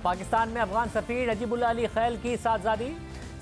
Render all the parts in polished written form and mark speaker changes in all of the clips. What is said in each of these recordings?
Speaker 1: پاکستان میں افغان سفیر نجیب اللہ علی خیل کی ساتھزادی۔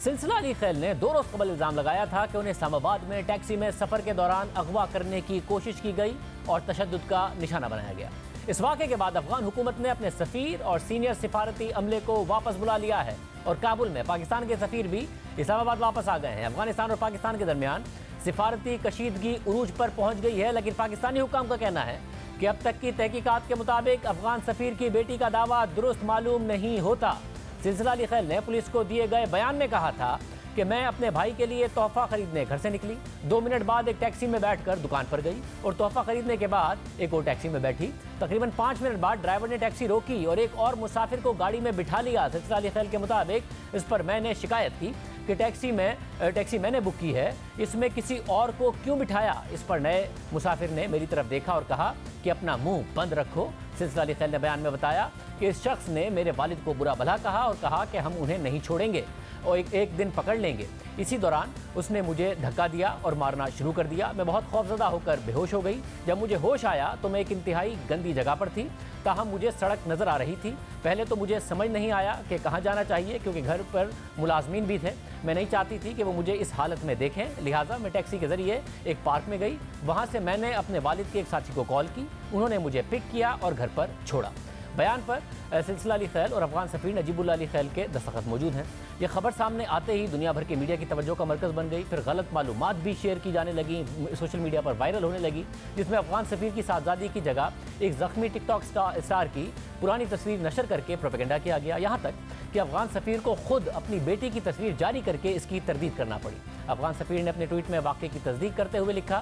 Speaker 1: سلسلہ علی خیل نے 2 روز قبل الزام لگایا تھا کہ انہیں اسلام آباد میں ٹیکسی میں سفر کے دوران اغوا کرنے کی کوشش کی گئی اور تشدد کا نشانہ بنایا گیا۔ اس واقعے کے بعد افغان حکومت نے اپنے سفیر اور سینئر سفارتی عملے کو واپس بلا لیا ہے اور کابل میں پاکستان کے سفیر بھی اسلام آباد واپس آ گئے ہیں۔ افغانستان اور پاکستان کے درمیان سفارتی کشیدگی عروج پر پہنچ گئی ہے، لیکن پاکستانی حکام کا کہنا ہے کہ اب تک کی تحقیقات کے مطابق افغان سفیر کی بیٹی کا دعویٰ درست معلوم نہیں ہوتا۔ سلسلہ علی خیل نے پولیس کو دیے گئے بیان میں کہا تھا کہ میں اپنے بھائی کے لیے تحفہ خریدنے گھر سے نکلی، 2 منٹ بعد ایک ٹیکسی میں بیٹھ کر دکان پر گئی اور تحفہ خریدنے کے بعد ایک اور ٹیکسی میں بیٹھی۔ تقریباً 5 منٹ بعد ڈرائیور نے ٹیکسی روکی اور ایک اور مسافر کو گاڑی میں بٹھا لیا۔ سلسلہ علی خیل کے مطابق اس پر میں نے شکایت کی کہ ٹیکسی میں نے بک کی ہے، اس میں کسی اور کو کیوں بٹھایا؟ اس پر نئے مسافر نے میری طرف دیکھا اور کہا کہ اپنا منہ بند رکھو۔ سلسلہ علی خیل نے بیان میں بتایا کہ اس شخص نے میرے والد کو برا بھلا کہا اور کہا کہ ہم انہیں نہیں چھوڑیں گے اور ایک دن پکڑ لیں گے۔ اسی دوران اس نے مجھے دھکا دیا اور مارنا شروع کر دیا۔ میں بہت خوفزدہ ہو کر بے ہوش ہو گئی۔ جب مجھے ہوش آیا تو میں ایک انتہائی گندی جگہ پر تھی، تاہم مجھے سڑک نظر آ رہی تھی۔ پہلے تو مجھے سمجھ نہیں آیا کہ کہاں جانا چاہیے کیونکہ گھر پر ملازمین بھی تھے۔ میں نہیں چاہتی تھی کہ وہ مجھے اس حالت میں دیکھیں، لہٰذا میں ٹیکسی کے ذریعے ایک پارک میں گئی۔ وہاں سے میں نے اپنے والد کے ایک ساتھی کو کال کی، انہوں نے مجھے پک کیا اور گھر پر چھوڑا۔ بیان پر سلسلہ علی خیل اور افغان سفیر نجیب اللہ علی خیل کے دستخط موجود ہیں۔ یہ خبر سامنے آتے ہی دنیا بھر کے میڈیا کی توجہ کا مرکز بن گئی، پھر غلط معلومات بھی شیئر کی جانے لگیں، سوشل میڈیا پر وائرل ہونے لگی، جس میں افغان سفیر کی صاحبزادی کی جگہ ایک زخمی ٹک ٹاک اسٹار کی پرانی تصویر نشر کر کے پروپیگنڈا کیا گیا، یہاں تک کہ افغان سفیر کو خود اپنی بیٹی کی تصویر جاری کر کے اس کی تردید کرنا پڑی۔ افغان سفیر نے اپنے ٹویٹ میں واقعے کی تصدیق کرتے ہوئے لکھا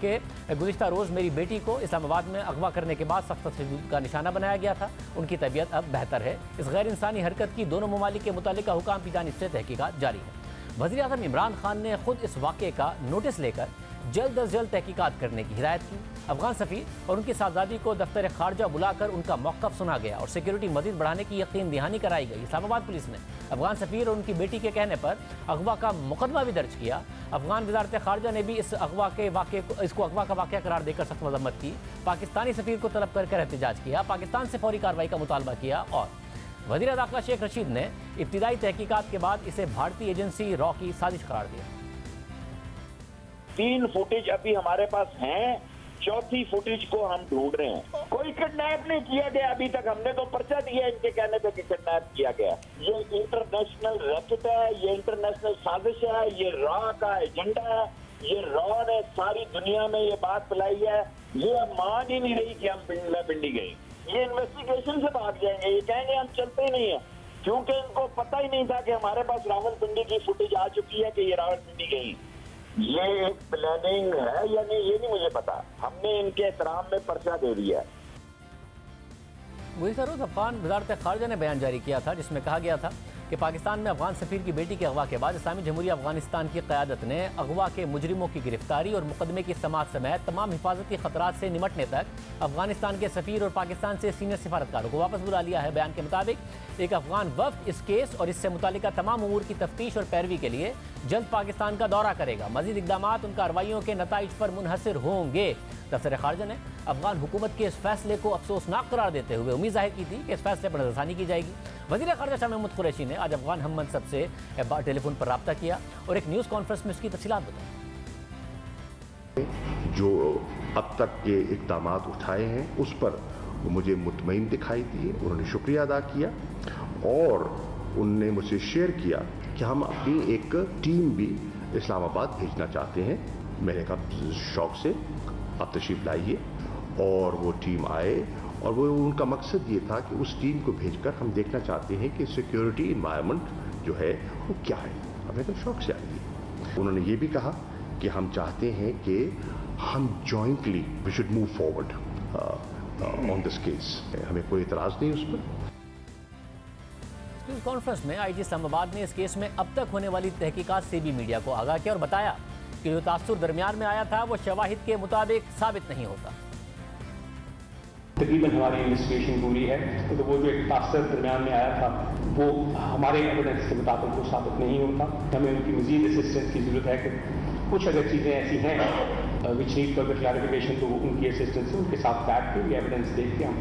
Speaker 1: کہ گزشتہ روز میری بیٹی کو اسلام آباد میں اغوا کرنے کے بعد سخت تشدد کا نشانہ بنایا گیا تھا، ان کی طبیعت اب بہتر ہے۔ اس غیر انسانی حرکت کی دونوں ممالک کے متعلقہ حکام کی جانب سے تحقیقات جاری ہے۔ وزیر اعظم عمران خان نے خود اس واقعے کا نوٹس لے کر جلد از جلد تحقیقات کرنے کی ہدایت کی۔ افغان سفیر اور ان کی صاحبزادی کو دفتر خارجہ بلا کر ان کا موقف سنا گیا اور سیکیورٹی مزید بڑھانے کی یقین دہانی کرائی گئی۔ اسلام آباد پولیس نے افغان سفیر اور ان کی بیٹی کے کہنے پر اغوا کا مقدمہ بھی درج کیا۔ افغان وزارت خارجہ نے بھی اس کو اغوا کا واقعہ قرار دے کر سخت مذمت کی، پاکستانی سفیر کو طلب کر احتجاج کیا، پاکستان سے فوری کارروائی کا مطالبہ کیا اور وزیر داخلہ شیخ رشید نے ابتدائی تحقیقات کے بعد اسے بھارتی ایجنسی را کی سازش قرار دیا۔
Speaker 2: 3 فوٹیج ابھی ہمارے پاس ہیں، 4تھی فوٹیج کو ہم ڈھونڈ رہے ہیں۔ کوئی کڈنیپ نہیں کیا گیا ابھی تک، ہم نے تو پرچہ دیا ان کے کہنے پہ کہ کڈنیپ کیا گیا۔ یہ انٹرنیشنل ریکٹ ہے، یہ انٹرنیشنل سازش ہے، یہ را کا ایجنڈا ہے، یہ را نے ساری دنیا میں یہ بات پھیلائی ہے۔ یہ اب مان ہی نہیں رہی کہ ہم پنڈی گئے، یہ انویسٹیگیشن سے بھاگ جائیں گے، یہ کہیں گے ہم چلتے ہی نہیں ہیں، کیونکہ ان کو پتہ ہی نہیں تھا کہ ہمارے پاس راولپنڈی کی فوٹیج آ چکی ہے کہ یہ راولپنڈی گئی۔ یہ ایک پلاننگ ہے یا نہیں یہ نہیں مجھے پتا، ہم نے ان کے احترام میں پرچہ دے دیا ہے۔
Speaker 1: گزشتہ روز افغان وزارت خارجہ نے بیان جاری کیا تھا جس میں کہا گیا تھا کہ پاکستان میں افغان سفیر کی بیٹی کے اغوا کے بعد اسلامی جمہوریہ افغانستان کی قیادت نے اغوا کے مجرموں کی گرفتاری اور مقدمے کی سماعت سمیت تمام حفاظتی خطرات سے نمٹنے تک افغانستان کے سفیر اور پاکستان سے سینئر سفارتکاروں کو واپس بلا لیا ہے۔ بیان کے مطابق ایک افغان وفد اس کیس اور اس سے متعلقہ تمام امور کی تفتیش اور پیروی کے لیے جلد پاکستان کا دورہ کرے گا۔ مزید اقدامات ان کارروائیوں کے نتائج پر منحصر ہوں گے۔ دفتر خارجہ نے افغان حکومت کے اس فیصلے کو افسوسناک قرار دیتے ہوئے امید ظاہر کی تھی کہ اس فیصلے پر نظرثانی کی جائے گی۔ وزیر خارجہ شاہ محمود قریشی نے آج افغان ہم منصب سے ٹیلی فون پر رابطہ کیا اور ایک نیوز کانفرنس میں اس کی تفصیلات بتائیں۔
Speaker 3: جو اب تک کے اقدامات اٹھائے ہیں اس پر مجھے مطمئن دکھائی دیے، انہوں نے شکریہ ادا کیا اور انہوں نے مجھ سے شیئر کیا کہ ہم اپنی ایک ٹیم بھی اسلام آباد بھیجنا چاہتے ہیں۔ میں نے کہا شوق سے آپ تشریف لائیے، اور وہ ٹیم آئے اور وہ ان کا مقصد یہ تھا کہ اس ٹیم کو بھیج کر ہم دیکھنا چاہتے ہیں کہ سیکیورٹی انوائرمنٹ جو ہے وہ کیا ہے۔ ہمیں تو شوق سے آئیے۔ انہوں نے یہ بھی کہا کہ ہم چاہتے ہیں کہ ہم jointly we should move forward on this case, ہمیں کوئی اعتراض نہیں اس پر۔
Speaker 1: نیوز کانفرنس میں آئی جی اسلام آباد نے اس کیس میں اب تک ہونے والی تحقیقات سے بھی میڈیا کو آگاہ کیا اور بتایا کہ جو تاثر درمیان میں آیا تھا وہ شواہد کے مطابق ثابت نہیں ہوتا۔
Speaker 4: تقریباً ہماری انویسٹیگیشن پوری ہے، تو وہ جو ایک تاثر درمیان میں آیا تھا وہ ہمارے ایویڈنس کے مطابق وہ ثابت نہیں ہوتا۔ ہمیں ان کی مزید اسسٹنس کی ضرورت ہے کہ کچھ اگر چیزیں ایسی ہیں وچ نیڈ فردر کلیریفیکیشن، تو ان کی اسسٹنس سے ان کے ساتھ بیٹھ کے ایویڈنس دیکھ کے ہم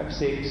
Speaker 4: F6,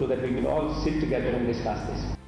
Speaker 4: so that we will all sit together and discuss this.